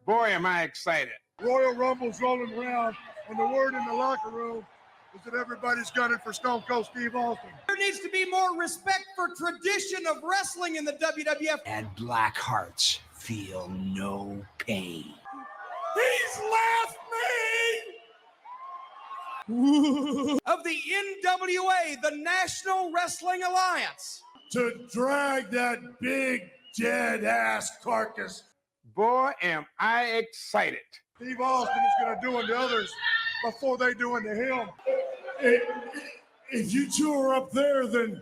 Boy, am I excited. Royal Rumble's rolling around, and the word in the locker room is that everybody's gunning for Stone Cold Steve Austin. There needs to be more respect for tradition of wrestling in the WWF. And black hearts feel no pain. He's left me! Of the NWA, the National Wrestling Alliance. To drag that big dead ass carcass. Boy, am I excited. Steve Austin is going to do unto others before they do unto him. If you two are up there, then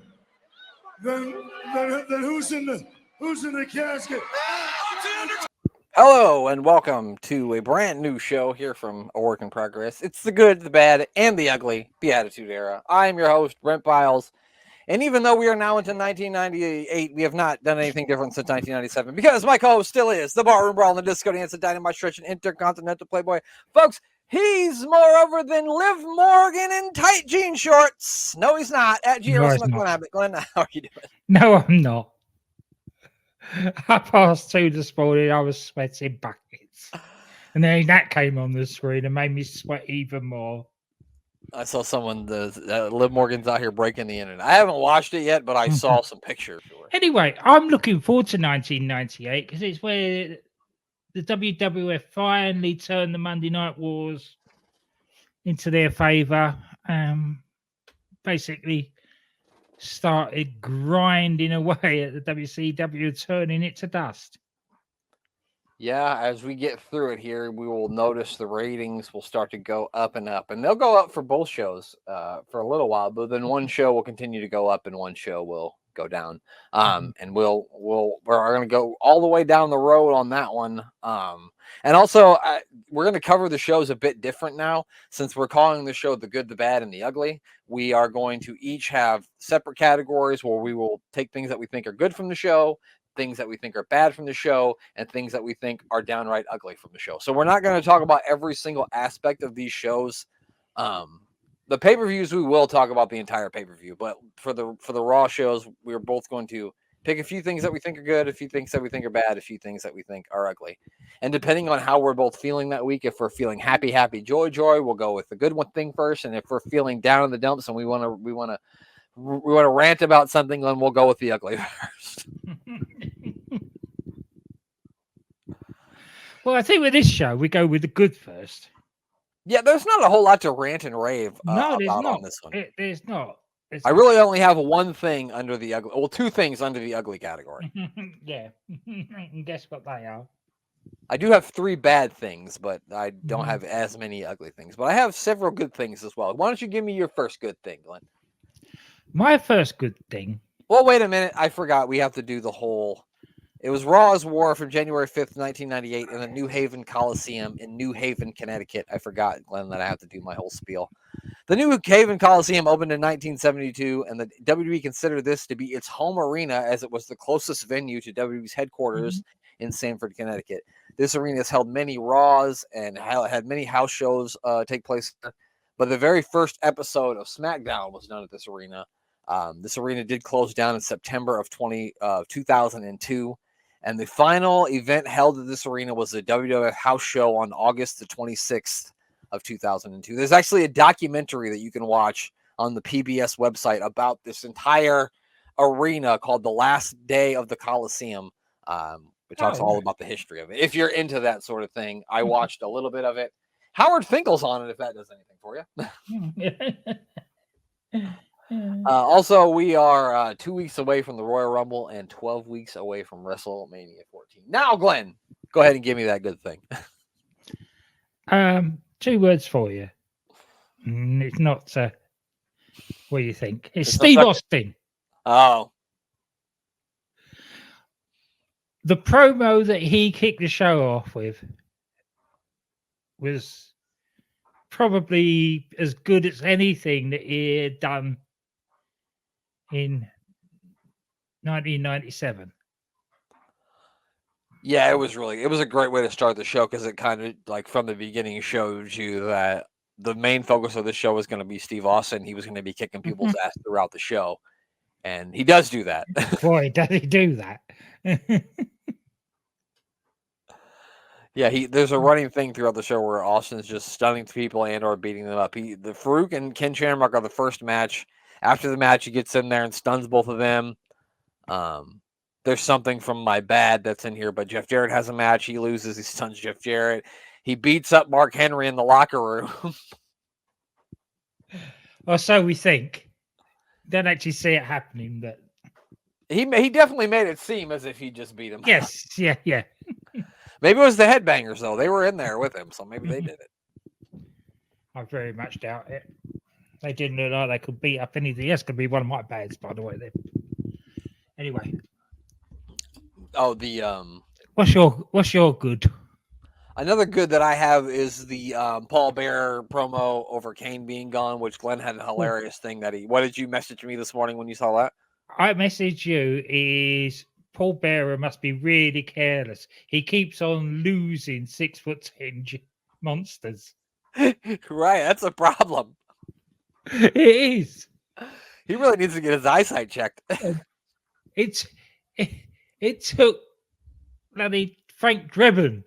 who's in the casket? Hello and welcome to a brand new show here from A Work in Progress. It's the good, the bad, and the ugly, the Attitude Era. I am your host, Brent Biles, and even though we are now into 1998, we have not done anything different since 1997 because my co-host still is the Barroom Brawl and the Disco Dance, the Dynamite Stretch, and Intercontinental Playboy. Folks, he's more over than Liv Morgan in tight jean shorts. No, he's not. At GR Glenn, how are you doing? No, I'm not. I passed two this morning. I was sweating buckets. And then that came on the screen and made me sweat even more. I saw someone, Liv Morgan's out here breaking the internet. I haven't watched it yet, but I saw some pictures. Anyway, I'm looking forward to 1998 because it's where the WWF finally turned the Monday Night Wars into their favor. Basically started grinding away at the WCW, turning it to dust. Yeah, as we get through it here, we will notice the ratings will start to go up and up, and they'll go up for both shows for a little while, but then one show will continue to go up and one show will go down. And we're going to go all the way down the road on that one. And also we're going to cover the shows a bit different now, since we're calling the show The Good, the Bad, and the Ugly. We are going to each have separate categories where we will take things that we think are good from the show, things that we think are bad from the show, and things that we think are downright ugly from the show. So we're not going to talk about every single aspect of these shows. The pay-per-views, we will talk about the entire pay-per-view, but for the Raw shows, we're both going to pick a few things that we think are good, a few things that we think are bad, a few things that we think are ugly. And depending on how we're both feeling that week, if we're feeling happy, joy, we'll go with the good one thing first. And if we're feeling down in the dumps and we want to rant about something, then we'll go with the ugly first. Well, I think with this show, we go with the good first. Yeah, there's not a whole lot to rant and rave no, there's about not. on this one. There's not. I really only have one thing under the ugly. Well, two things under the ugly category. Yeah. Guess what they are? I do have three bad things, but I don't have as many ugly things. But I have several good things as well. Why don't you give me your first good thing, Glenn? My first good thing. Well, wait a minute. I forgot. We have to do the whole. It was Raw's War from January 5th, 1998 in the New Haven Coliseum in New Haven, Connecticut. I forgot, Glenn, that I have to do my whole spiel. The New Haven Coliseum opened in 1972, and the WWE considered this to be its home arena as it was the closest venue to WWE's headquarters in Sanford, Connecticut. This arena has held many Raws and had many house shows take place. But the very first episode of SmackDown was done at this arena. This arena did close down in September of 2002. And the final event held at this arena was the WWF house show on August the 26th of 2002. There's actually a documentary that you can watch on the PBS website about this entire arena called The Last Day of the Coliseum. It talks all about the history of it. If you're into that sort of thing, I watched a little bit of it. Howard Finkel's on it, if that does anything for you. Also, we are 2 weeks away from the Royal Rumble and 12 weeks away from WrestleMania 14. Now, Glenn, go ahead and give me that good thing. 2 words for you. It's not what do you think? It's Steve Austin. Oh. The promo that he kicked the show off with was probably as good as anything that he had done in 1997. Yeah, it was a great way to start the show because it kind of like from the beginning shows you that the main focus of the show was going to be Steve Austin. He was going to be kicking people's ass throughout the show. And he does do that. Boy, does he do that. Yeah, there's a running thing throughout the show where Austin's just stunning people and or beating them up. The Farouk and Ken Shamrock are the first match. After the match, he gets in there and stuns both of them. There's something from My Bad that's in here, but Jeff Jarrett has a match. He loses. He stuns Jeff Jarrett. He beats up Mark Henry in the locker room. Or so we think. Don't actually see it happening, but he definitely made it seem as if he just beat him. yes, yeah. Maybe it was the Headbangers, though. They were in there with him, so maybe they did it. I very much doubt it. They didn't look like they could beat up anything else. Could be one of my bads, by the way. Then. Anyway. Oh, the What's your good? Another good that I have is the Paul Bearer promo over Kane being gone, which Glenn had a hilarious thing that he. What did you message me this morning when you saw that? I message you is Paul Bearer must be really careless. He keeps on losing 6'10" monsters. Right, that's a problem. It is. He really needs to get his eyesight checked. It took bloody Frank Drebin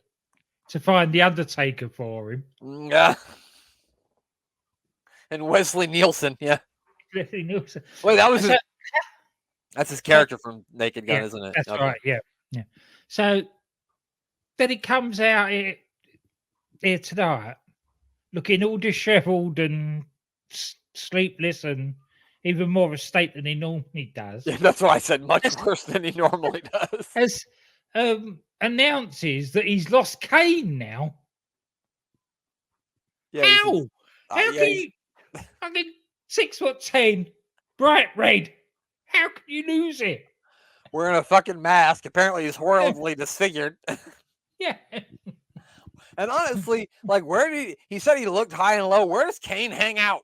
to find the Undertaker for him. Yeah. And Wesley Nielsen, yeah. Wesley Nielsen. Wait, that's his character from Naked Gun, isn't it? That's right, yeah. So then it comes out here tonight, looking all disheveled and sleepless and even more of a state than he normally does. Yeah, that's why I said much worse than he normally does. As announces that he's lost Kane now. Yeah, How? How can you fucking 6'10", bright red? How can you lose it? Wearing a fucking mask. Apparently he's horribly disfigured. Yeah. And honestly, like he said he looked high and low. Where does Kane hang out?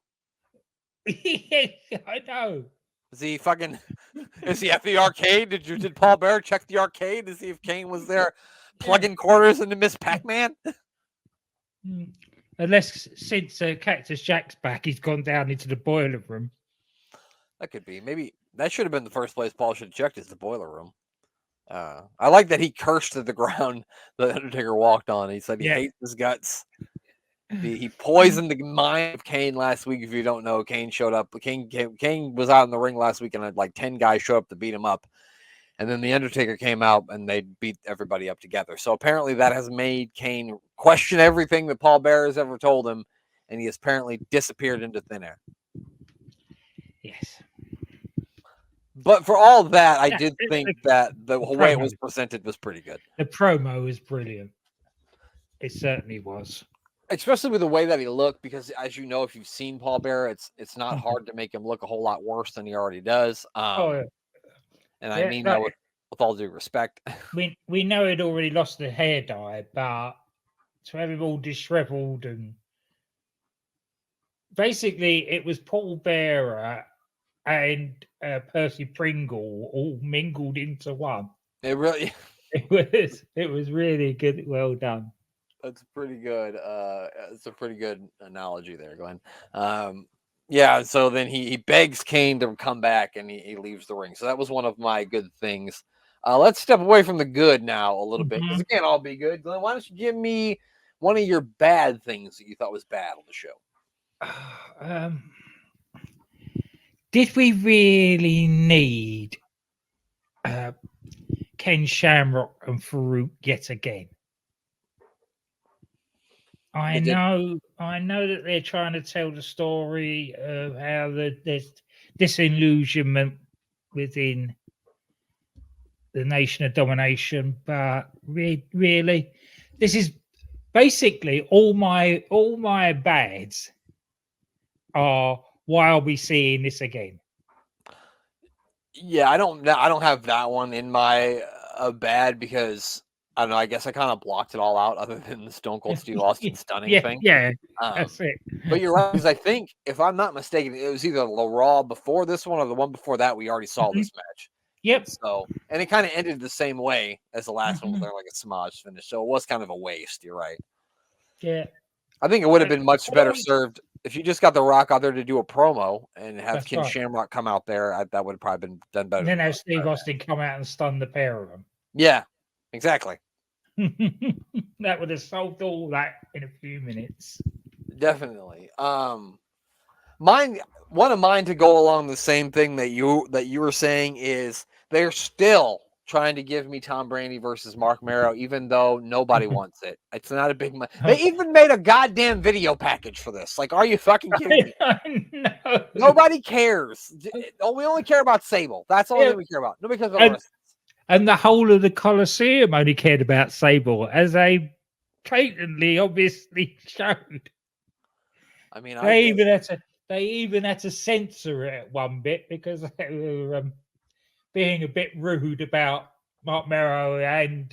I know. Is he at the arcade? Did Paul Bearer check the arcade to see if Kane was there plugging quarters into Miss Pac-Man? Unless since Cactus Jack's back, he's gone down into the boiler room. That could be. Maybe that should have been the first place Paul should have checked is the boiler room. I like that he cursed to the ground the Undertaker walked on. He said he hates his guts. He poisoned the mind of Kane last week. If you don't know, Kane showed up. Kane was out in the ring last week, and had like 10 guys showed up to beat him up. And then the Undertaker came out, and they beat everybody up together. So apparently that has made Kane question everything that Paul Bearer has ever told him, and he has apparently disappeared into thin air. Yes. But for all that, I did think that the way it was presented was pretty good. The promo was brilliant. It certainly was. Especially with the way that he looked, because as you know, if you've seen Paul Bearer, it's not hard to make him look a whole lot worse than he already does. And I mean that with all due respect. We know he'd already lost the hair dye, but to have him all disheveled and basically it was Paul Bearer and Percy Pringle all mingled into one. It was really good. Well done. That's pretty good. It's a pretty good analogy there, Glenn. Yeah, so then he begs Kane to come back and he leaves the ring. So that was one of my good things. Let's step away from the good now a little bit because it can't all be good. Glenn, why don't you give me one of your bad things that you thought was bad on the show? Did we really need Ken Shamrock and Farouk yet again? I know that they're trying to tell the story of how there's disillusionment within the Nation of Domination, but really, this is basically all my bads are. Why are we seeing this again? Yeah, I don't have that one in my bad because. I don't know. I guess I kind of blocked it all out, other than the Stone Cold Steve Austin stunning thing. Yeah, that's it. But you're right, because I think, if I'm not mistaken, it was either the Raw before this one or the one before that. We already saw this match. Yep. So, and it kind of ended the same way as the last one, where like a smudge finish. So it was kind of a waste. You're right. Yeah. I think it would have been much better served if you just got The Rock out there to do a promo and have Ken Shamrock come out there. That would have probably been done better. And then have Steve Austin come out and stun the pair of them. Yeah, exactly. That would have solved all that in a few minutes. Definitely. One of mine to go along the same thing that you were saying is they're still trying to give me Tom Brady versus Mark Marrow, even though nobody wants it. It's not a big money. They even made a goddamn video package for this. Like, are you fucking kidding me? I know. Nobody cares. Oh, we only care about Sable. That's the only Yeah. thing we care about. Nobody cares about the rest. And the whole of the Colosseum only cared about Sable, as they blatantly, obviously showed. I mean, They even had to censor it at one bit because they were being a bit rude about Mark Merrow and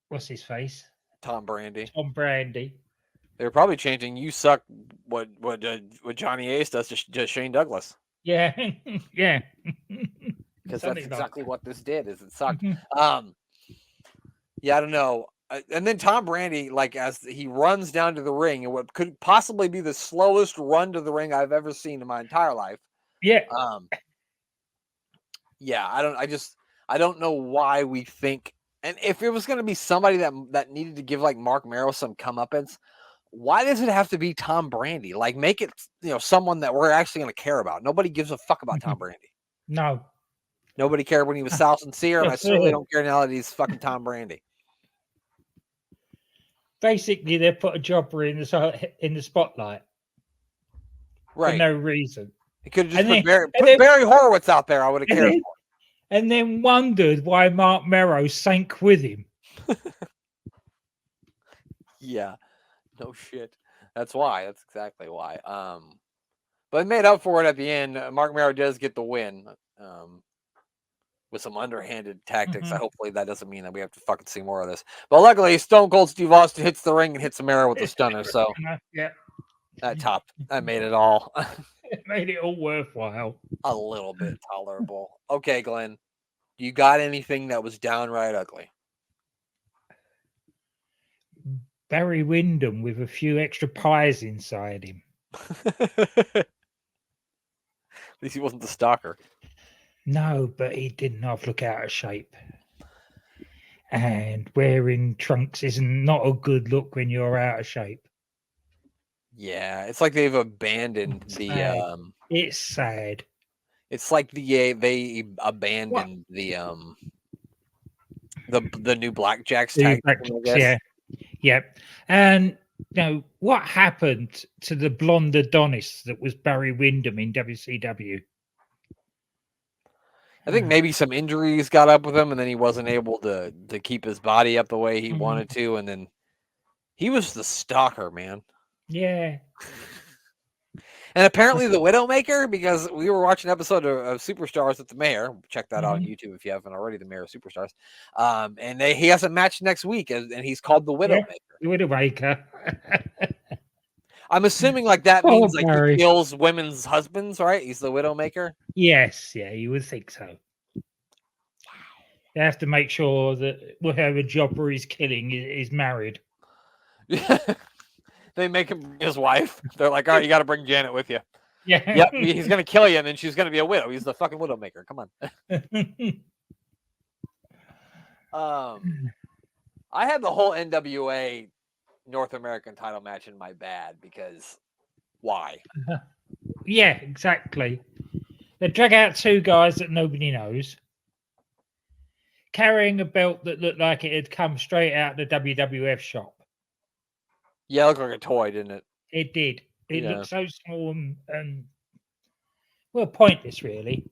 what's his face, Tom Brady. Tom Brandy. They're probably changing "You suck" what Johnny Ace does to Shane Douglas. Yeah, yeah. Because that's Something like exactly that. what this did. Is it sucked? Mhm. Yeah, I don't know. And then Tom Brady, like as he runs down to the ring, and what could possibly be the slowest run to the ring I've ever seen in my entire life. Yeah, Yeah, I don't know why we think. And if it was going to be somebody that needed to give like Mark Merrow some comeuppance, why does it have to be Tom Brady? Like, make it someone that we're actually going to care about. Nobody gives a fuck about Tom Brady. no. Nobody cared when he was Sal Sincere, and I That's certainly it. don't care now that he's fucking Tom Brady. Basically, they put a jobber in the spotlight for Right. no reason, He could have just And put then- Barry Horowitz out there. I would have and cared then, for. and then wondered why Mark Merrow sank with him. Yeah. No shit. That's why. That's exactly why. But it made up for it at the end. Mark Merrow does get the win. With some underhanded tactics. Mhm. Hopefully that doesn't mean that we have to fucking see more of this. But luckily, Stone Cold Steve Austin hits the ring and hits Merrow with the stunner. So Yeah, that made it all it made it all worthwhile. a little bit tolerable. Okay, Glenn, you got anything that was downright ugly? Barry Windham with a few extra pies inside him. At least he wasn't the stalker. No, but he didn't half look out of shape. And wearing trunks is not a good look when you're out of shape. Yeah, it's like they've abandoned the. Sad. It's sad. It's like they abandoned the new Blackjacks tag. Black- team, I guess. yeah, yeah. And what happened to the blonde Adonis that was Barry Windham in WCW? I think maybe some injuries got up with him, and then he wasn't able to keep his body up the way he Mhm. wanted to, and then he was the stalker, man. Yeah. And apparently the Widowmaker, because we were watching an episode of Superstars with the Mayor. Check that out on Mhm. YouTube if you haven't already. The Mayor of Superstars, and he has a match next week, and he's called the Widowmaker. The Widowmaker. I'm assuming like that Oh, means like Barry. he kills women's husbands, right? He's the Widowmaker. Yes, yeah, you would think so. They have to make sure that whatever jobber he's killing is married. They make him bring his wife. They're like, all right, you got to bring Janet with you. Yeah. Yep, he's gonna kill you, and then she's gonna be a widow. He's the fucking Widowmaker. Come on. I had the whole NWA North American title match in my bad because why? Yeah, exactly. They drag out two guys that nobody knows, carrying a belt that looked like it had come straight out the WWF shop. Yeah, it looked like a toy, didn't it? It did. It Yeah. looked so small and well, pointless, really.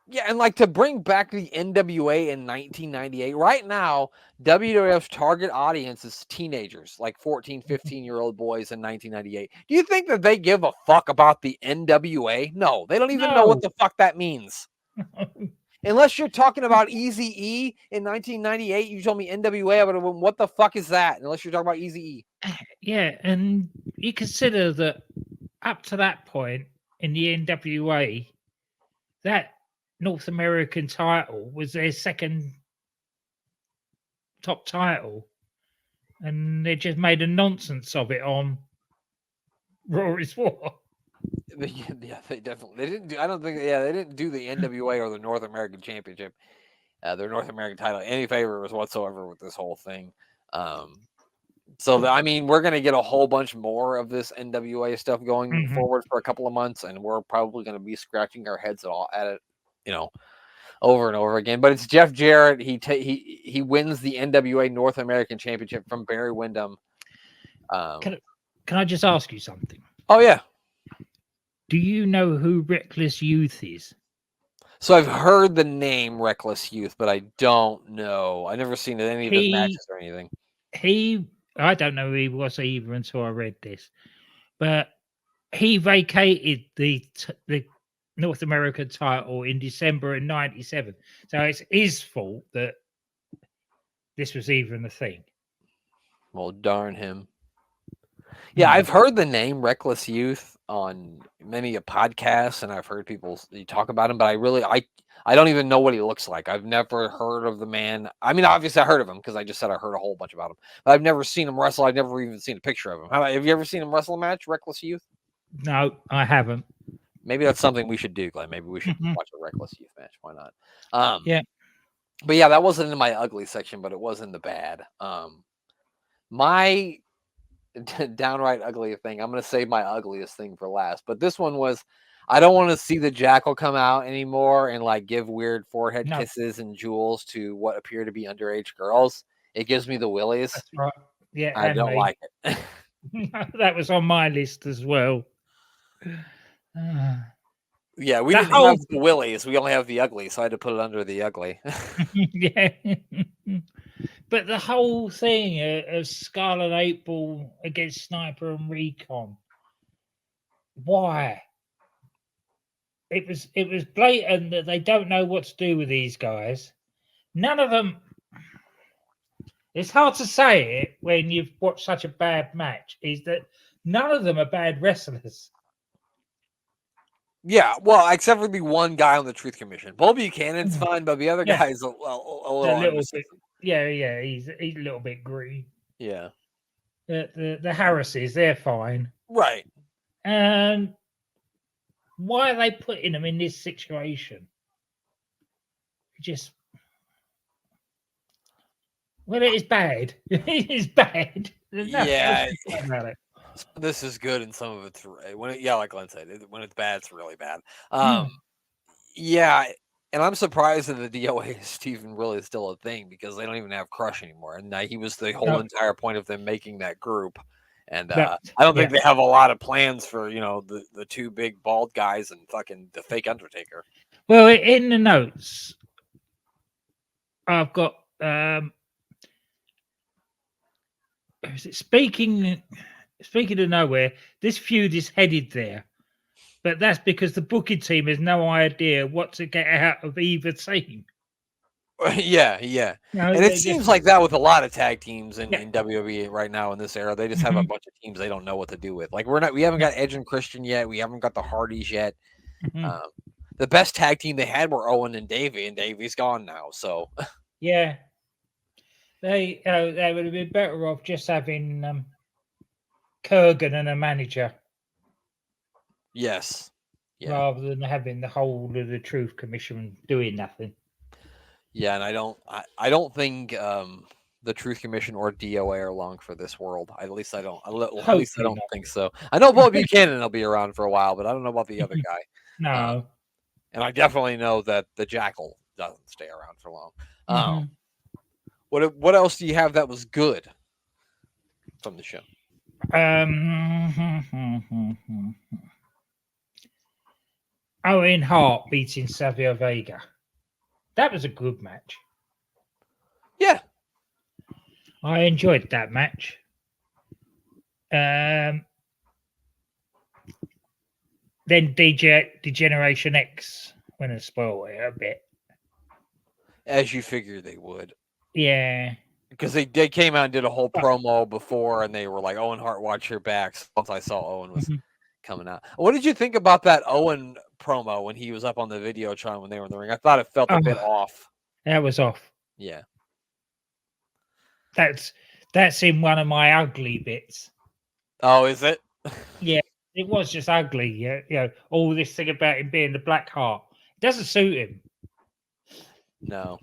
Yeah, and like to bring back the NWA in 1998, right now, WWF's target audience is teenagers, like 14, 15-year-old boys in 1998. Do you think that they give a fuck about the NWA? No, they don't even know what the fuck that means. Unless you're talking about Eazy-E in 1998, you told me NWA, I would have went, what the fuck is that? Unless you're talking about Eazy-E. Yeah, and you consider that up to that point in the NWA, that North American title was their second top title, and they just made a nonsense of it on Raw is War. Yeah, they definitely didn't do. I don't think. Yeah, they didn't do the NWA or the North American Championship. their North American title any favors whatsoever with this whole thing. I mean, we're going to get a whole bunch more of this NWA stuff going forward for a couple of months, and we're probably going to be scratching our heads at it, over and over again. But it's Jeff Jarrett. He wins the NWA North American Championship from Barry Windham. Can I just ask you something? Oh yeah. Do you know who Reckless Youth is? So I've heard the name Reckless Youth, but I don't know. I've never seen any of his matches or anything. I don't know who he was either until I read this, but he vacated the North American title in December of '97. So it's his fault that this was even a thing. Well, darn him. Yeah, I've heard the name Reckless Youth on many a podcast, and I've heard people talk about him, but I don't even know what he looks like. I've never heard of the man. I mean, obviously I heard of him because I just said I heard a whole bunch about him, but I've never seen him wrestle. I've never even seen a picture of him. Have you ever seen him wrestle a match, Reckless Youth? No, I haven't. Maybe that's something we should do, Glenn. Maybe we should watch a Reckless Youth match. Why not? Yeah. But yeah, that wasn't in my ugly section, but it was in the bad. My downright ugly thing, I'm going to save my ugliest thing for last, but this one was, I don't want to see the Jackal come out anymore and like give weird forehead kisses and jewels to what appear to be underage girls. It gives me the willies. That's right. Yeah, I don't like it. That was on my list as well. Yeah, we didn't have the willies. We only have the ugly, so I had to put it under the ugly. Yeah. But the whole thing of Scarlet April against Sniper and Recon, why? It was blatant that they don't know what to do with these guys. None of them. It's hard to say it when you've watched such a bad match. Is that none of them are bad wrestlers? Yeah, well, except for the one guy on the Truth Commission. Bull Buchanan's fine, but the other guy's a little bit. Yeah, he's a little bit green. Yeah. The Harrises, they're fine. Right. And why are they putting them in this situation? It is bad. It is bad. Yeah. About it. This is good, and some of it's like Glenn said, when it's bad, it's really bad. Yeah, and I'm surprised that the DOA is even really still a thing because they don't even have Crush anymore, and he was the whole entire point of them making that group. And I don't think they have a lot of plans for the two big bald guys and fucking the fake Undertaker. Well, in the notes, I've got Speaking of nowhere, this feud is headed there, but that's because the booking team has no idea what to get out of either team. Yeah. And it seems like that with a lot of tag teams in WWE right now in this era. They just have a bunch of teams they don't know what to do with. Like we haven't got Edge and Christian yet. We haven't got the Hardys yet. The best tag team they had were Owen and Davey, and Davey's gone now. So yeah, they would have been better off just having Kurgan and a manager. Yes. Yeah. Rather than having the whole of the Truth Commission doing nothing. Yeah, and I don't think the Truth Commission or DOA are long for this world. At least I don't think so. I know Bull Buchanan will be around for a while, but I don't know about the other guy. No. And I definitely know that the Jackal doesn't stay around for long. What else do you have that was good from the show? Owen Hart beating Savio Vega. That was a good match. Yeah. I enjoyed that match. Then Degeneration X went and spoiled it a bit. As you figured they would. Yeah. Because they came out and did a whole promo before, and they were like, Owen Hart, watch your backs. Once I saw Owen was coming out. What did you think about that Owen promo when he was up on the Videotron when they were in the ring? I thought it felt a bit off. That was off. Yeah. That's in one of my ugly bits. Oh, is it? Yeah, it was just ugly. Yeah, all this thing about him being the Black Heart. It doesn't suit him. No.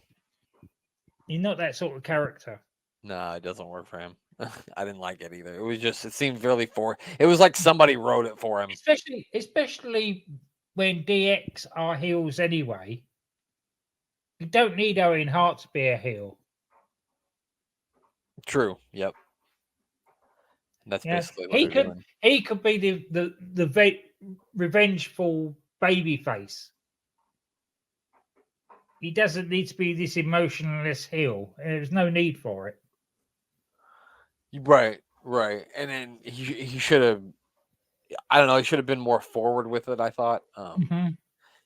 You're not that sort of character. No, it doesn't work for him. I didn't like it either. It was just, it seemed really it was like somebody wrote it for him. Especially when DX are heels anyway. You don't need Owen Hart to be a heel. True. Yep. That's Yeah, basically what they're doing. he could be the revengeful baby face. He doesn't need to be this emotionless heel. There's no need for it. Right. And then he should have, I don't know, he should have been more forward with it, I thought.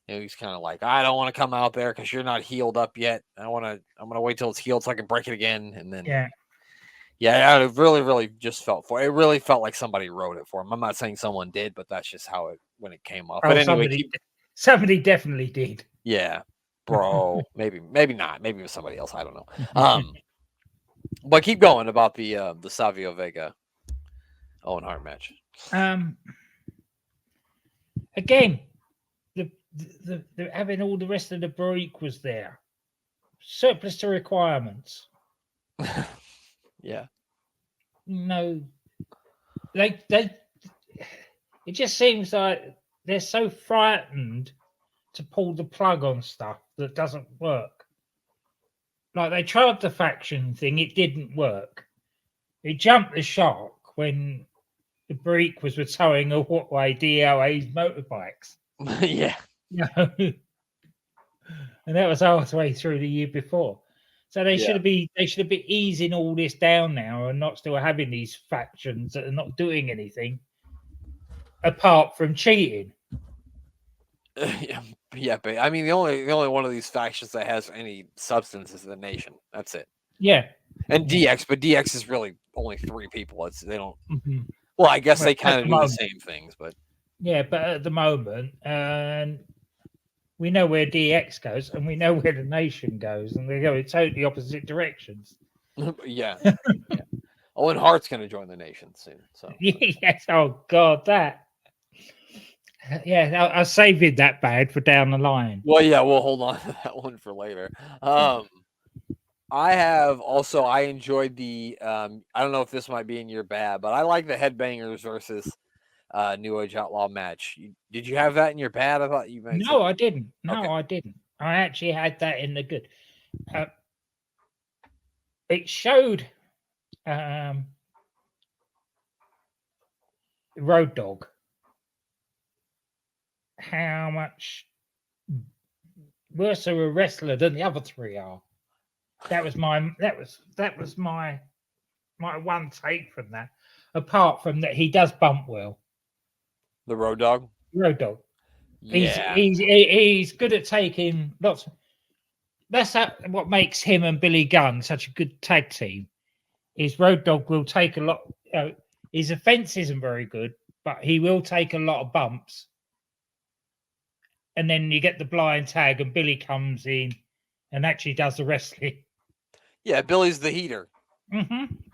He's kind of like, I don't want to come out there because you're not healed up yet. I'm gonna wait till it's healed so I can break it again. And then it really just felt it really felt like somebody wrote it for him. I'm not saying someone did, but that's just how when it came off. But anyway, somebody definitely did. Yeah, bro. maybe not. Maybe it was somebody else. I don't know. But keep going about the Savio Vega Owen Hart match. Again, the having all the rest of the break was there. Surplus to requirements. Yeah. No, it just seems like they're so frightened to pull the plug on stuff that doesn't work. Like they tried the faction thing, it didn't work. It jumped the shark when the Break was towing away DLA's motorbikes. Yeah. And that was halfway through the year before. So they should be easing all this down now and not still having these factions that are not doing anything apart from cheating. Yeah, but I mean the only one of these factions that has any substance is the Nation. That's it. Yeah. And DX, but DX is really only 3 people. They don't. Well, I guess they kind of do the same things, but yeah, but at the moment, we know where DX goes and we know where the Nation goes, and they go in totally opposite directions. Yeah. Owen Hart's going to join the Nation soon. So yes, oh god, that. Yeah, I'll save it that bad for down the line. Well, yeah, we'll hold on to that one for later. I enjoyed the I don't know if this might be in your bad, but I like the Headbangers versus New Age Outlaw match. Did you have that in your bad? I thought you mentioned. No, I didn't. I didn't. I actually had that in the good. It showed Road Dogg how much worse of a wrestler than the other 3 are. That was my one take from that. Apart from that, he does bump well. The Road Dogg. Road Dogg. Yeah. He's good at taking lots. That's what makes him and Billy Gunn such a good tag team. Is Road Dogg will take a lot. His offense isn't very good, but he will take a lot of bumps. And then you get the blind tag, and Billy comes in and actually does the wrestling. Yeah, Billy's the heater.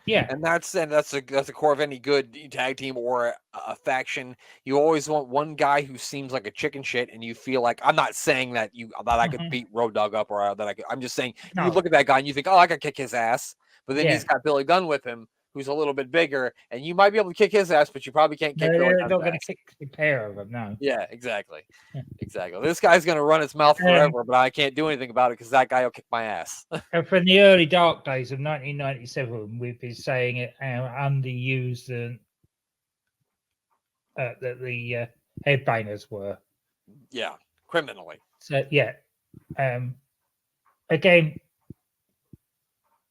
Yeah, and that's the core of any good tag team or a faction. You always want one guy who seems like a chicken shit, and you feel like, I'm not saying that I could beat Road Dogg up, or that I'm just saying you look at that guy and you think, oh, I could kick his ass, but then he's got Billy Gunn with him, who's a little bit bigger, and you might be able to kick his ass, but you probably can't kick Billy Gunn's ass. They're not going to kick the pair of them, no. Yeah, exactly. Exactly. This guy's going to run his mouth forever, but I can't do anything about it because that guy will kick my ass. And from the early dark days of 1997, we've been saying it how underused the Headbangers were. Yeah, criminally. So, yeah. Again,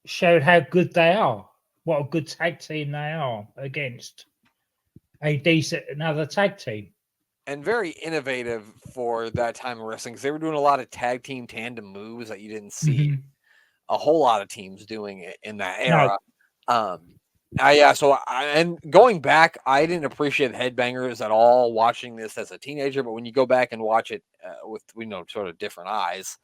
showed how good they are. What a good tag team they are against a decent another tag team. And very innovative for that time of wrestling, because they were doing a lot of tag team tandem moves that you didn't see a whole lot of teams doing in that era. No. And going back, I didn't appreciate the Headbangers at all watching this as a teenager, but when you go back and watch it with sort of different eyes,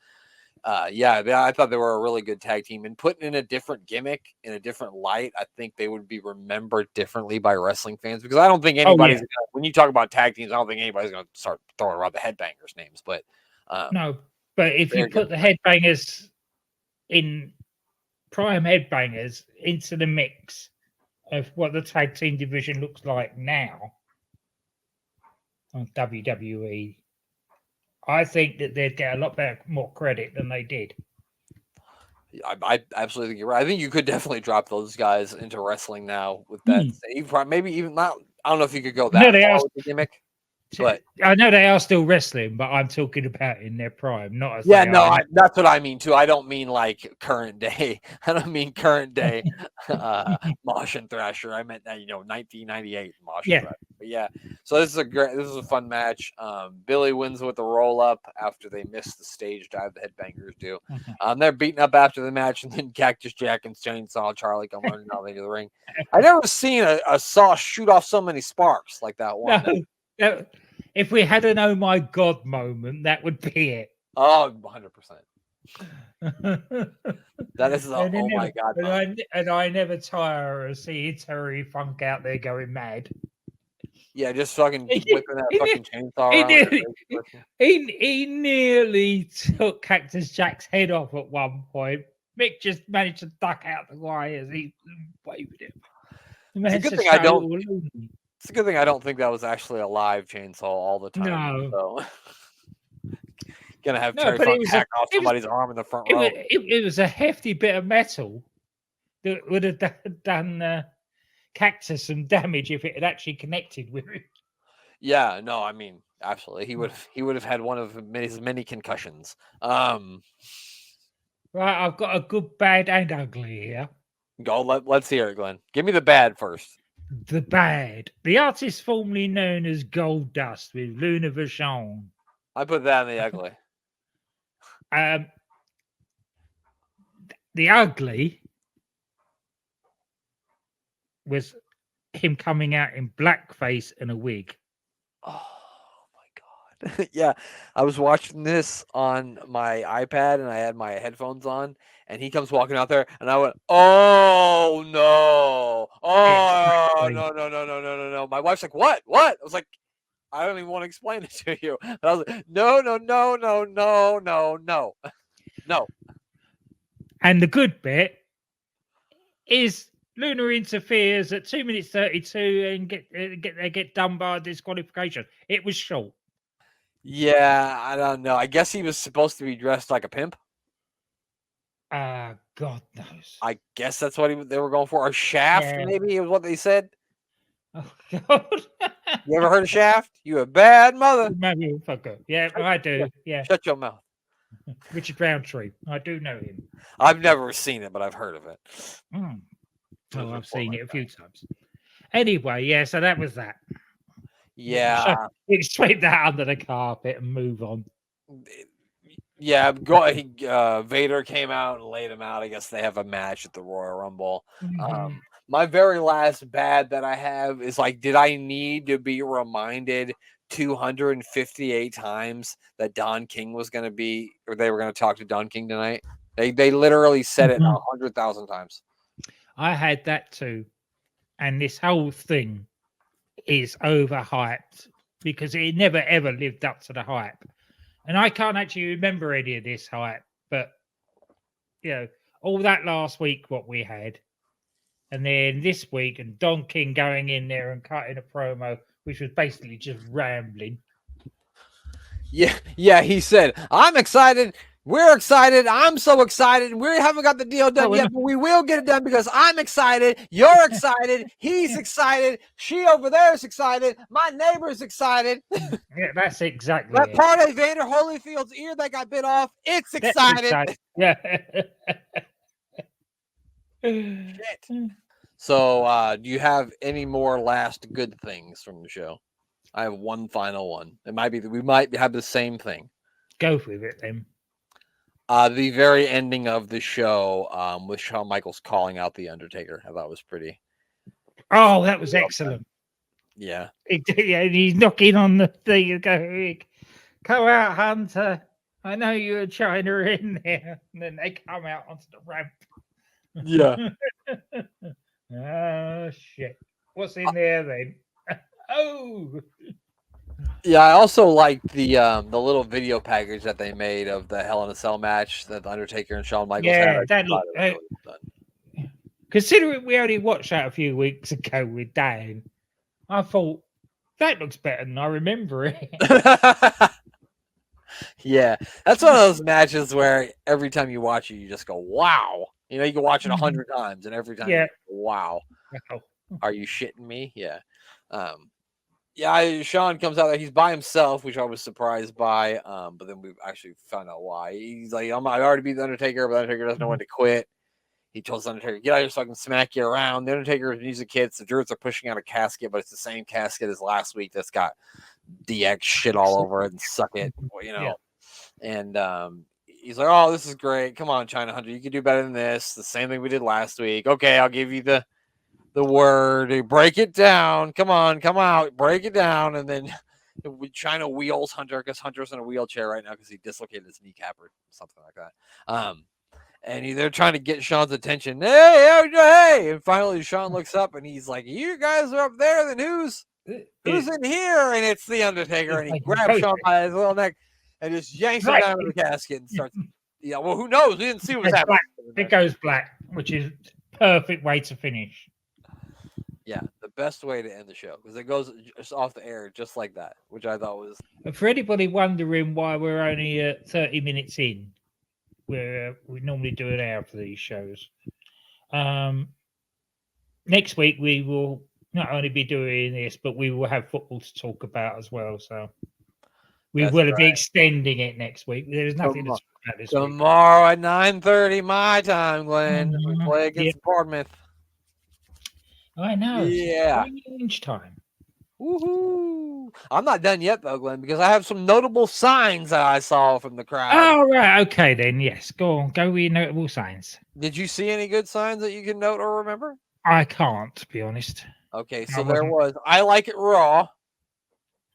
I thought they were a really good tag team, and putting in a different gimmick in a different light, I think they would be remembered differently by wrestling fans, because I don't think anybody's when you talk about tag teams, I don't think anybody's going to start throwing around the Headbangers names. But no, but if you put the Headbangers in prime headbangers into the mix of what the tag team division looks like now on WWE, I think that they'd get a lot more credit than they did. I absolutely think you're right. I think you could definitely drop those guys into wrestling now with that. Maybe even not. I don't know if you could go that far with the gimmick. But I know they are still wrestling, but I'm talking about in their prime, not as that's what I mean too. I don't mean like current day. I don't mean current day Mosh and Thrasher. I meant 1998 Mosh and Thrasher. But yeah, so this is a fun match. Billy wins with the roll up after they miss the stage dive the headbangers do. They're beaten up after the match, and then Cactus Jack and Chainsaw Charlie come running out into the ring. I never seen a saw shoot off so many sparks like that one. No. If we had an oh my god moment, that would be it. Oh, 100%. That is a oh my god moment. And I never tire of seeing Terry Funk out there going mad. Yeah, just fucking whipping that fucking chainsaw around. He nearly took Cactus Jack's head off at one point. Mick just managed to duck out the way as he waved him. It's a good thing I don't. It's a good thing I don't think that was actually a live chainsaw all the time. No. So. Gonna have Terry Funk hack off somebody's arm in the front row. It was a hefty bit of metal that would have done Cactus some damage if it had actually connected with it. Yeah, no, I mean, absolutely. He would have had one of his many concussions. Right, I've got a good, bad, and ugly here. Go. Let's hear it, Glenn. Give me the bad first. The bad. The artist formerly known as Gold Dust with Luna Vachon. I put that in the ugly. The ugly was him coming out in blackface and a wig. Oh my god. Yeah, I was watching this on my iPad and I had my headphones on, and he comes walking out there, and I went, "Oh no! Oh no! My wife's like, "What? What?" I was like, "I don't even want to explain it to you." And I was like, "No. No." And the good bit is Luna interferes at 2 minutes 32 and get done by disqualification. It was short. Yeah, I don't know. I guess he was supposed to be dressed like a pimp. God knows. I guess that's what they were going for. Or Shaft, maybe, is what they said. Oh, God. You ever heard of Shaft? You a bad mother. Motherfucker. Yeah, I do. Yeah. Shut your mouth. Richard Roundtree. I do know him. I've never seen it, but I've heard of it. Oh, I've seen it a few times. Anyway, yeah, so that was that. Yeah. So, sweep that under the carpet and move on. Yeah, Vader came out and laid him out. I guess they have a match at the Royal Rumble. My very last bad that I have is like, did I need to be reminded 258 times that Don King was going to be, or they were going to talk to Don King tonight? They literally said it 100,000 times. I had that too. And this whole thing is overhyped because it never ever lived up to the hype. And I can't actually remember any of this hype, but all that last week what we had, and then this week, and Don King going in there and cutting a promo, which was basically just rambling. Yeah, he said, "I'm excited. We're excited. I'm so excited. We haven't got the deal done yet, but we will get it done because I'm excited. You're excited. He's excited. She over there is excited. My neighbor's excited." Yeah, that's exactly that part of Vander Holyfield's ear that got bit off. It's excited. Yeah. Shit. So, do you have any more last good things from the show? I have one final one. It might be that we might have the same thing. Go with it then. The very ending of the show, with Shawn Michaels calling out the Undertaker, I thought was pretty. Oh, that was excellent. Yeah. He's knocking on the thing and going, "Come out, Hunter. I know you're China in there." And then they come out onto the ramp. Yeah. Oh, shit. What's in there then? Oh. Yeah, I also liked the little video package that they made of the Hell in a Cell match that the Undertaker and Shawn Michaels had. That Considering we only watched that a few weeks ago with Dan, I thought that looks better than I remember it. Yeah, that's one of those matches where every time you watch it, you just go, "Wow!" You know, you can watch it 100 times, and every time, you Yeah. go, "Wow, Wow. are you shitting me?" Yeah, Shawn comes out there. He's by himself, which I was surprised by. But then we actually found out why. He's like, I already beat the Undertaker, but the Undertaker doesn't know when to quit. He tells the Undertaker, "Get out here so I can smack you around." The Undertaker's music hits. The Druids are pushing out a casket, but it's the same casket as last week that's got DX shit all over it and suck it, you know. Yeah. And he's like, "Oh, this is great. Come on, China Hunter. You can do better than this. The same thing we did last week. Okay, I'll give you the word. Break it down. Come on, come out. Break it down." And then China wheels Hunter because Hunter's in a wheelchair right now because he dislocated his kneecap or something like that. And they're trying to get Shawn's attention. Hey! And finally, Shawn looks up and he's like, "You guys are up there. Then who's in here?" And it's the Undertaker. And he grabs Shawn by his little neck and just yanks him down to the casket and starts. Yeah, well, who knows? We didn't see what was happening. It goes black, which is perfect way to finish. Yeah, the best way to end the show because it goes just off the air just like that, which I thought was. For anybody wondering why we're only 30 minutes in, we normally do an hour for these shows. Next week we will not only be doing this, but we will have football to talk about as well. So we will be extending it next week. There's nothing to talk about this week. Tomorrow at 9:30 my time, Glenn. We play against Bournemouth. I know. Yeah. Strange time. Woohoo! I'm not done yet though, Glenn, because I have some notable signs that I saw from the crowd. Oh right, okay then. Yes, go on. Go with notable signs. Did you see any good signs that you can note or remember? I can't, to be honest. Okay, so there was "I Like It Raw,"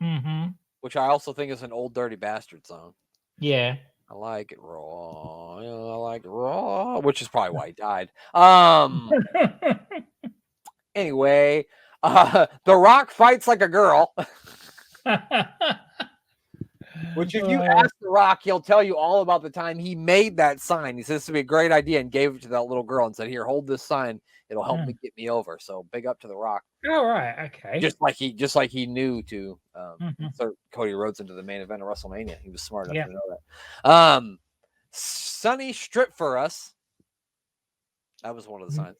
Mm-hmm. which I also think is an Old Dirty Bastard song. Yeah. I like it raw. I like it raw, which is probably why he died. Anyway, The Rock fights like a girl. Which, if you ask The Rock, he'll tell you all about the time he made that sign. He says this would be a great idea and gave it to that little girl and said, "Here, hold this sign. It'll help me get me over." So big up to The Rock. All right, okay. Just like he knew to insert Cody Rhodes into the main event of WrestleMania. He was smart enough to know that. Sonny Strip for us. That was one of the signs.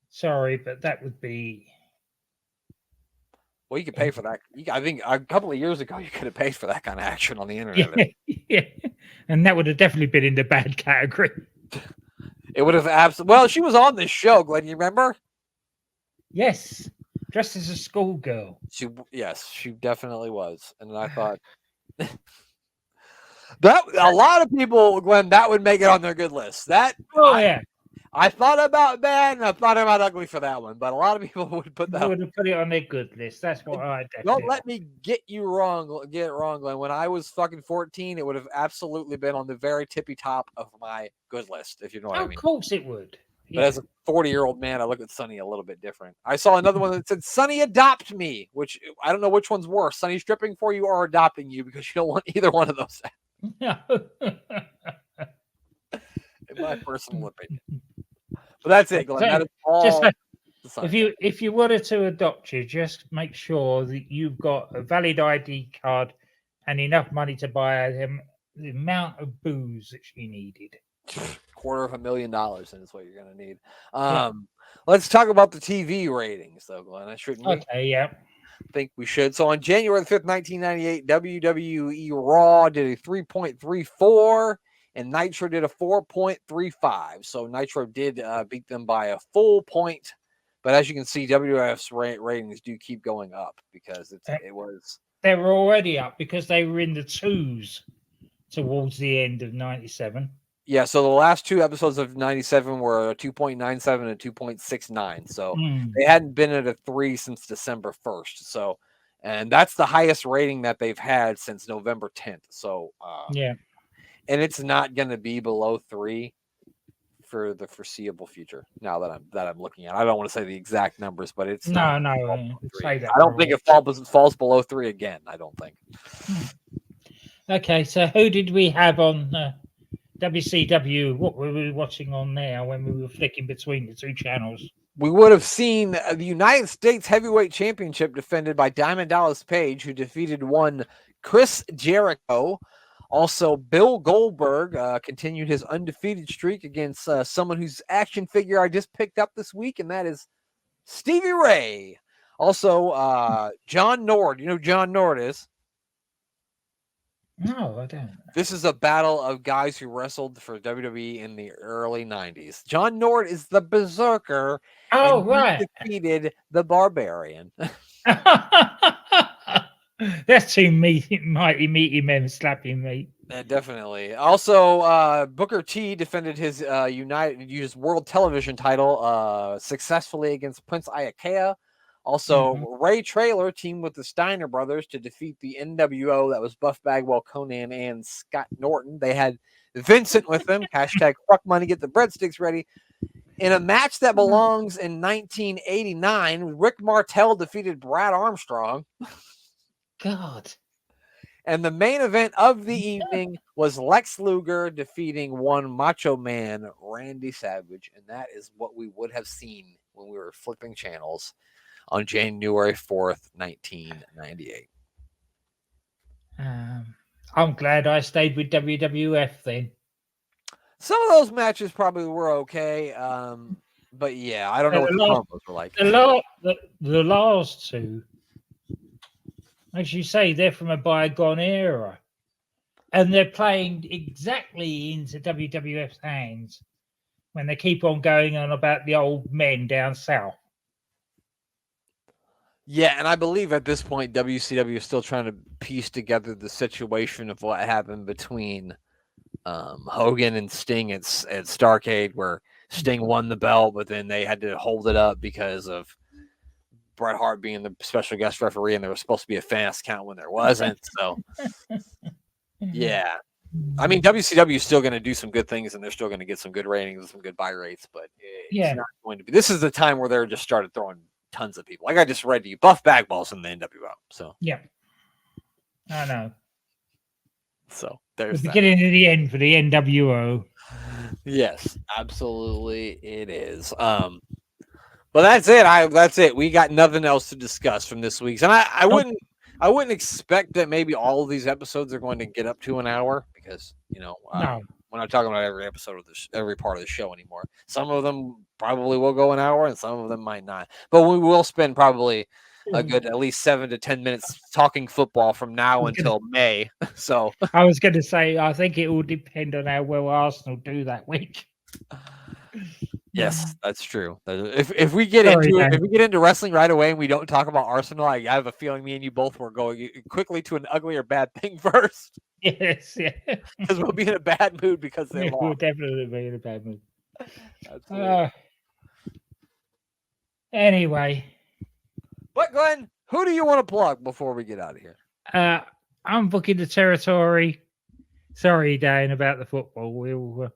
Sorry, but that would be. Well, you could pay for that. I think a couple of years ago, you could have paid for that kind of action on the internet. Yeah. And that would have definitely been in the bad category. It would have absolutely. Well, she was on this show, Glenn. You remember? Yes, dressed as a schoolgirl. She definitely was. And I thought that a lot of people, Glenn, that would make it on their good list. I thought about bad and I thought about ugly for that one, but a lot of people would put that. Would have put it on their good list. That's what I definitely. Don't let me get it wrong, Glenn. When I was fucking 14, it would have absolutely been on the very tippy top of my good list, if you know what I mean. Of course it would. But as a 40-year-old man, I look at Sonny a little bit different. I saw another one that said, "Sonny, adopt me," which I don't know which one's worse, Sonny stripping for you or adopting you, because you don't want either one of those. No. In my personal opinion. But that's it, Glenn. That is all. If you wanted to adopt you, just make sure that you've got a valid ID card and enough money to buy them the amount of booze that she needed. $250,000 is what you're going to need. Let's talk about the TV ratings, though, Glenn. Shouldn't we? Okay, yeah. I think we should. So on January 5th, 1998, WWE Raw did a 3.34. And Nitro did a 4.35. So Nitro did beat them by a full point. But as you can see, WWF's ratings do keep going up because it was. They were already up because they were in the twos towards the end of 97. Yeah, so the last two episodes of 97 were a 2.97 and 2.69. So they hadn't been at a 3 since December 1st. So, and that's the highest rating that they've had since November 10th. So, yeah. And it's not going to be below 3 for the foreseeable future. Now that I'm looking at, I don't want to say the exact numbers, but it's no. I don't think it falls below 3 again. I don't think. Okay, so who did we have on WCW, what were we watching on there when we were flicking between the two channels? We would have seen the United States Heavyweight Championship defended by Diamond Dallas Page, who defeated one Chris Jericho. Also, Bill Goldberg continued his undefeated streak against someone whose action figure I just picked up this week, and that is Stevie Ray. Also, John Nord. You know who John Nord is? No, I don't. This is a battle of guys who wrestled for WWE in the early 90s. John Nord is the Berserker. Oh, and right. He defeated the Barbarian. That's two mighty meaty men slapping me. Definitely. Also, Booker T defended his World Television title successfully against Prince Iaukea. Also, Ray Traylor teamed with the Steiner brothers to defeat the NWO. That was Buff Bagwell, Conan, and Scott Norton. They had Vincent with them. Hashtag fuck money, get the breadsticks ready. In a match that belongs in 1989, Rick Martel defeated Brad Armstrong. God. And the main event of the evening was Lex Luger defeating one Macho Man, Randy Savage. And that is what we would have seen when we were flipping channels on January 4th, 1998. I'm glad I stayed with WWF then. Some of those matches probably were okay. But yeah, I don't know what the promos were like. The last two, as you say, they're from a bygone era. And they're playing exactly into WWF's hands when they keep on going on about the old men down south. Yeah, and I believe at this point WCW is still trying to piece together the situation of what happened between Hogan and Sting at Starrcade, where Sting won the belt, but then they had to hold it up because of Bret Hart being the special guest referee, and there was supposed to be a fast count when there wasn't. So, yeah. I mean, WCW is still going to do some good things, and they're still going to get some good ratings and some good buy rates, but it's not going to be. This is the time where they're just started throwing tons of people. Like I just read to you, Buff Bagwell's in the NWO. So yeah, I know. So there's the beginning and the end for the NWO. Yes, absolutely, it is. But that's it. That's it. We got nothing else to discuss from this week's, and I wouldn't expect that maybe all of these episodes are going to get up to an hour because we're not talking about every episode of every part of the show anymore. Some of them probably will go an hour, and some of them might not. But we will spend probably a good at least 7 to 10 minutes talking football from now until May. So I was going to say, I think it will depend on how well Arsenal do that week. Yes, that's true. If we get into wrestling right away and we don't talk about Arsenal, I have a feeling me and you both were going quickly to an ugly or bad thing first. Yes, yeah. Because we'll be in a bad mood because they lost. We'll definitely be in a bad mood. Anyway. But Glenn, who do you want to plug before we get out of here? I'm booking the territory. Sorry, Dan, about the football. We'll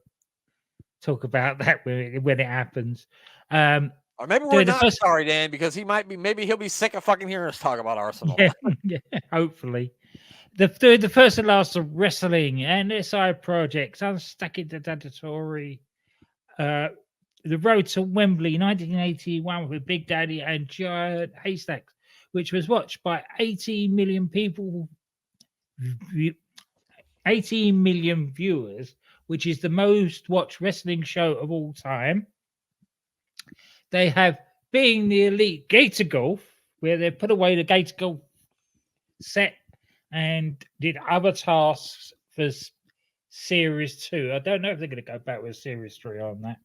talk about that when it happens. Or maybe we're not sorry, Dan, because maybe he'll be sick of fucking hearing us talk about Arsenal. Yeah, hopefully. The first and last of wrestling and SI projects. I'm stuck in the territory. The Road to Wembley, 1981, with Big Daddy and Giant Haystacks, which was watched by 18 million people, 18 million viewers, which is the most watched wrestling show of all time. They have Being the Elite Gator Golf, where they put away the Gator Golf set and did other tasks for Series 2. I don't know if they're going to go back with Series 3 on that.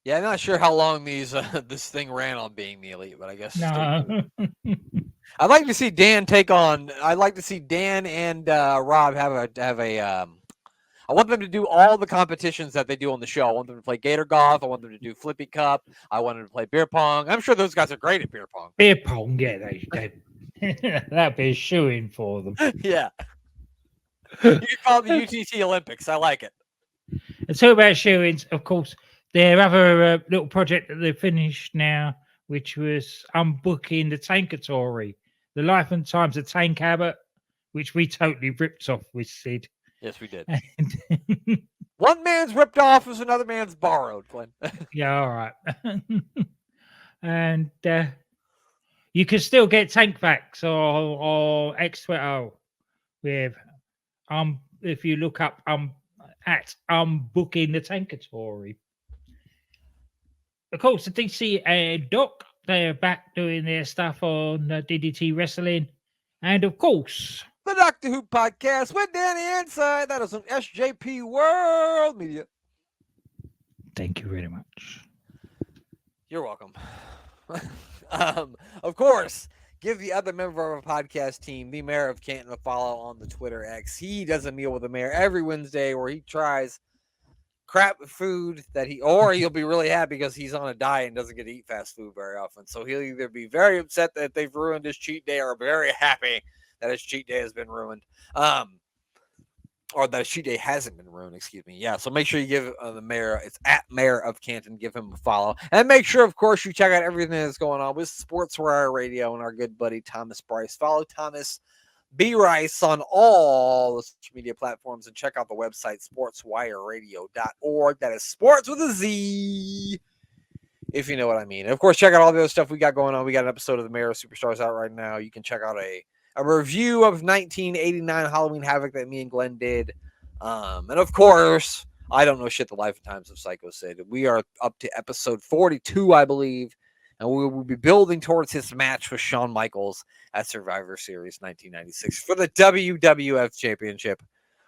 Yeah, I'm not sure how long this thing ran on Being the Elite, but I guess no. I'd like to see Dan take on. I'd like to see Dan and Rob have a. I want them to do all the competitions that they do on the show. I want them to play Gator Golf. I want them to do Flippy Cup. I want them to play beer pong. I'm sure those guys are great at beer pong. Beer pong, yeah, that'd be a shoo-in for them. Yeah. You can call it the UTT Olympics. I like it. And so about shoo-ins, of course, their other little project that they've finished now, which was unbooking the Tankatory, the life and times of Tank Abbott, which we totally ripped off with Sid. Yes, we did. One man's ripped off is another man's borrowed, Glenn. Yeah, all right. And you can still get tank facts or X Twitter with if you look up at booking the Tankatory. Of course, the DC and Doc, they're back doing their stuff on DDT Wrestling. And of course, The Doctor Who podcast with Danny Inside. That is on SJP World Media. thank you very much. You're welcome. Of course, give the other member of our podcast team, the Mayor of Canton, a follow on the Twitter X. He does a meal with the mayor every Wednesday where he tries crap food that he'll be really happy because he's on a diet and doesn't get to eat fast food very often. So he'll either be very upset that they've ruined his cheat day or very happy that his cheat day has been ruined. Or that cheat day hasn't been ruined, excuse me. Yeah, so make sure you give the mayor, it's at Mayor of Canton, give him a follow. And make sure, of course, you check out everything that's going on with Sports Wire Radio and our good buddy Thomas Bryce. Follow Thomas B. Rice on all the social media platforms and check out the website, sportswireradio.org. That is sports with a Z, if you know what I mean. And of course, check out all the other stuff we got going on. We got an episode of the Mayor of Superstars out right now. You can check out a review of 1989 Halloween Havoc that me and Glenn did. And of course, I don't know shit, the life and times of Psycho Sid. We are up to episode 42, I believe. And we will be building towards his match with Shawn Michaels at Survivor Series 1996 for the WWF Championship,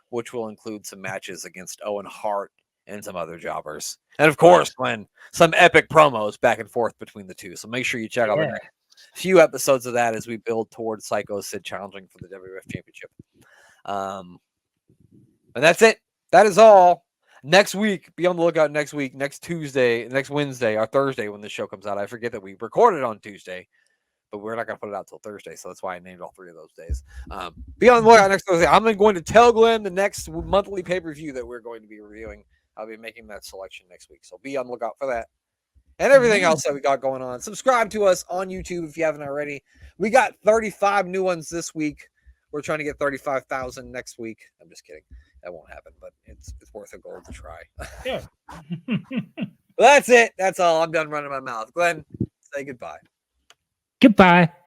which will include some matches against Owen Hart and some other jobbers. And of course, Glenn, some epic promos back and forth between the two. So make sure you check out the next few episodes of that as we build towards Psycho Sid challenging for the WWF Championship. And that's it. That is all. Next week, be on the lookout next week, next Tuesday, next Wednesday, or Thursday when the show comes out. I forget that we recorded on Tuesday, but we're not going to put it out till Thursday, so that's why I named all three of those days. Be on the lookout next Thursday. I'm going to tell Glenn the next monthly pay-per-view that we're going to be reviewing. I'll be making that selection next week, so be on the lookout for that. And everything else that we got going on. Subscribe to us on YouTube if you haven't already. We got 35 new ones this week. We're trying to get 35,000 next week. I'm just kidding. That won't happen, but it's worth a goal to try. Yeah. That's it. That's all. I'm done running my mouth. Glenn, say goodbye. Goodbye.